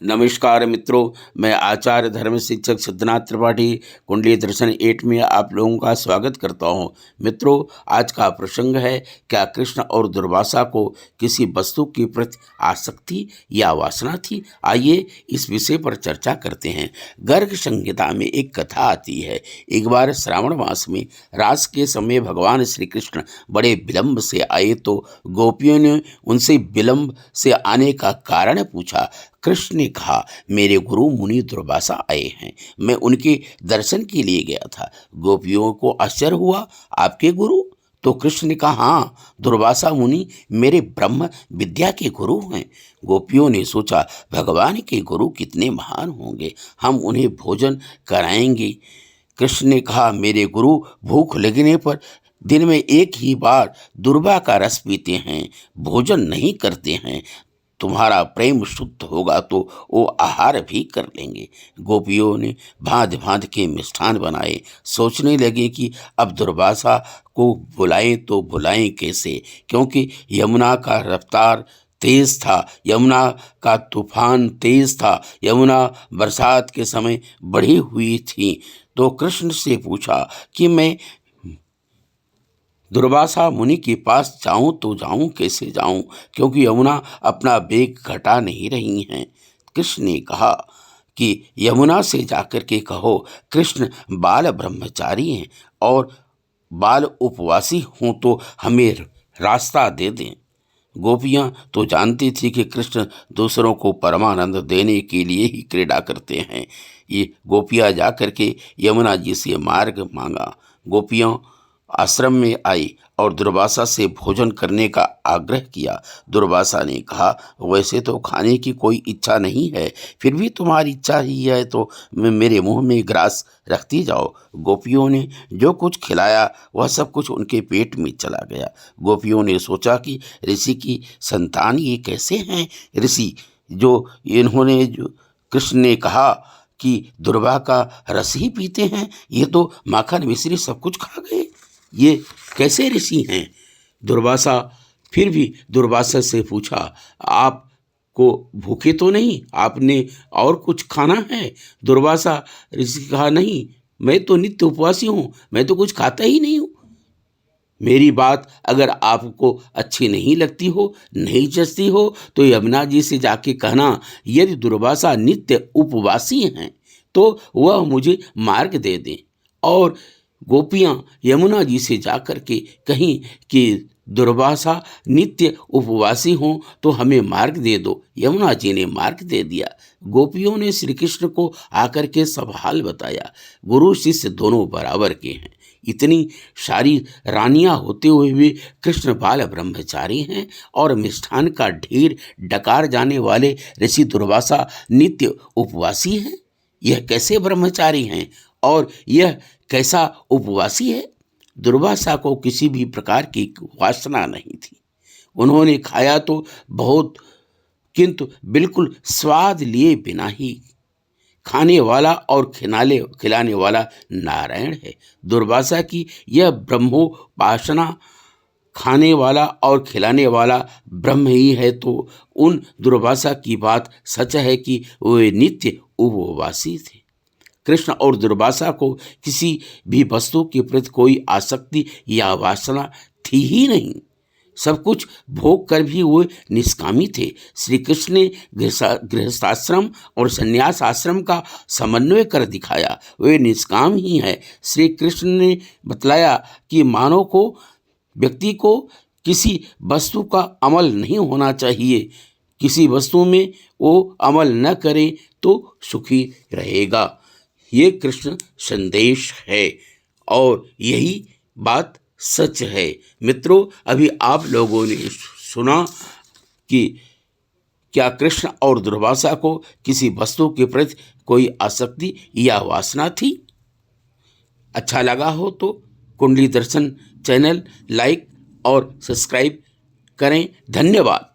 नमस्कार मित्रों, मैं आचार्य धर्म शिक्षक सिद्धनाथ त्रिपाठी कुंडली दर्शन 8 में आप लोगों का स्वागत करता हूं। मित्रों, आज का प्रसंग है, क्या कृष्ण और दुर्वासा को किसी वस्तु के प्रति आसक्ति या वासना थी? आइए इस विषय पर चर्चा करते हैं। गर्ग संहिता में एक कथा आती है। एक बार श्रावण मास में रास के समय भगवान श्री कृष्ण बड़े विलंब से आए तो गोपियों ने उनसे विलंब से आने का कारण पूछा। कृष्ण ने कहा, मेरे गुरु मुनि दुर्वासा आए हैं, मैं उनके दर्शन के लिए गया था। गोपियों को आश्चर्य हुआ, आपके गुरु? तो कृष्ण ने कहा, हाँ, दुर्वासा मुनि मेरे ब्रह्म विद्या के गुरु हैं। गोपियों ने सोचा, भगवान के गुरु कितने महान होंगे, हम उन्हें भोजन कराएंगे। कृष्ण ने कहा, मेरे गुरु भूख लगने पर दिन में एक ही बार दुर्वा का रस पीते हैं, भोजन नहीं करते हैं। तुम्हारा प्रेम शुद्ध होगा तो वो आहार भी कर लेंगे। गोपियों ने भांत भांत के मिष्ठान बनाए। सोचने लगे कि अब दुर्वासा को बुलाएं तो बुलाएं कैसे, क्योंकि यमुना का रफ्तार तेज था, यमुना का तूफान तेज था, यमुना बरसात के समय बढ़ी हुई थी। तो कृष्ण से पूछा कि मैं दुर्वासा मुनि के पास जाऊं तो जाऊं कैसे जाऊं, क्योंकि यमुना अपना वेग घटा नहीं रही हैं। कृष्ण ने कहा कि यमुना से जाकर के कहो, कृष्ण बाल ब्रह्मचारी हैं और बाल उपवासी हों तो हमें रास्ता दे दें। गोपियां तो जानती थी कि कृष्ण दूसरों को परमानंद देने के लिए ही क्रीड़ा करते हैं। ये गोपियां जाकर के यमुना जी से मार्ग मांगा। गोपियां आश्रम में आई और दुर्वासा से भोजन करने का आग्रह किया। दुर्वासा ने कहा, वैसे तो खाने की कोई इच्छा नहीं है, फिर भी तुम्हारी इच्छा ही है तो मेरे मुंह में ग्रास रखती जाओ। गोपियों ने जो कुछ खिलाया वह सब कुछ उनके पेट में चला गया। गोपियों ने सोचा कि ऋषि की संतान ये कैसे हैं ऋषि, जो इन्होंने जो कृष्ण ने कहा कि दुर्वा का रस ही पीते हैं, ये तो माखन मिश्री सब कुछ खा गए, ये कैसे ऋषि हैं? दुर्वासा फिर भी दुर्वासा से पूछा, आप को भूखे तो नहीं, आपने और कुछ खाना है? दुर्वासा ऋषि कहा, नहीं, मैं तो नित्य उपवासी हूँ, मैं तो कुछ खाता ही नहीं हूँ। मेरी बात अगर आपको अच्छी नहीं लगती हो, नहीं जचती हो, तो यमुना जी से जाके कहना, यदि दुर्वासा नित्य उपवासी हैं तो वह मुझे मार्ग दे दें। और गोपियां यमुना जी से जाकर के कहीं कि दुर्वासा नित्य उपवासी हों तो हमें मार्ग दे दो। यमुना जी ने मार्ग दे दिया। गोपियों ने श्री कृष्ण को आकर के सब हाल बताया। गुरु शिष्य दोनों बराबर के हैं। इतनी सारी रानियां होते हुए भी कृष्ण बाल ब्रह्मचारी हैं और मिष्ठान का ढेर डकार जाने वाले ऋषि दुर्वासा नित्य उपवासी हैं। यह कैसे ब्रह्मचारी हैं और यह कैसा उपवासी है? दुर्वासा को किसी भी प्रकार की वासना नहीं थी। उन्होंने खाया तो बहुत, किंतु बिल्कुल स्वाद लिए बिना ही। खाने वाला और खिलाने वाला नारायण है। दुर्वासा की यह ब्रह्मोपासना, खाने वाला और खिलाने वाला ब्रह्म ही है, तो उन दुर्वासा की बात सच है कि वे नित्य उपवासी थे। कृष्ण और दुर्वासा को किसी भी वस्तु के प्रति कोई आसक्ति या वासना थी ही नहीं। सब कुछ भोग कर भी वो निष्कामी थे। श्री कृष्ण ने गृहस्थाश्रम और संन्यास आश्रम का समन्वय कर दिखाया, वे निष्काम ही है। श्री कृष्ण ने बतलाया कि मानव को, व्यक्ति को किसी वस्तु का अमल नहीं होना चाहिए। किसी वस्तु में वो अमल न करे तो सुखी रहेगा। ये कृष्ण संदेश है और यही बात सच है। मित्रों, अभी आप लोगों ने सुना कि क्या कृष्ण और दुर्वासा को किसी वस्तु के प्रति कोई आसक्ति या वासना थी? अच्छा लगा हो तो कुंडली दर्शन चैनल लाइक और सब्सक्राइब करें। धन्यवाद।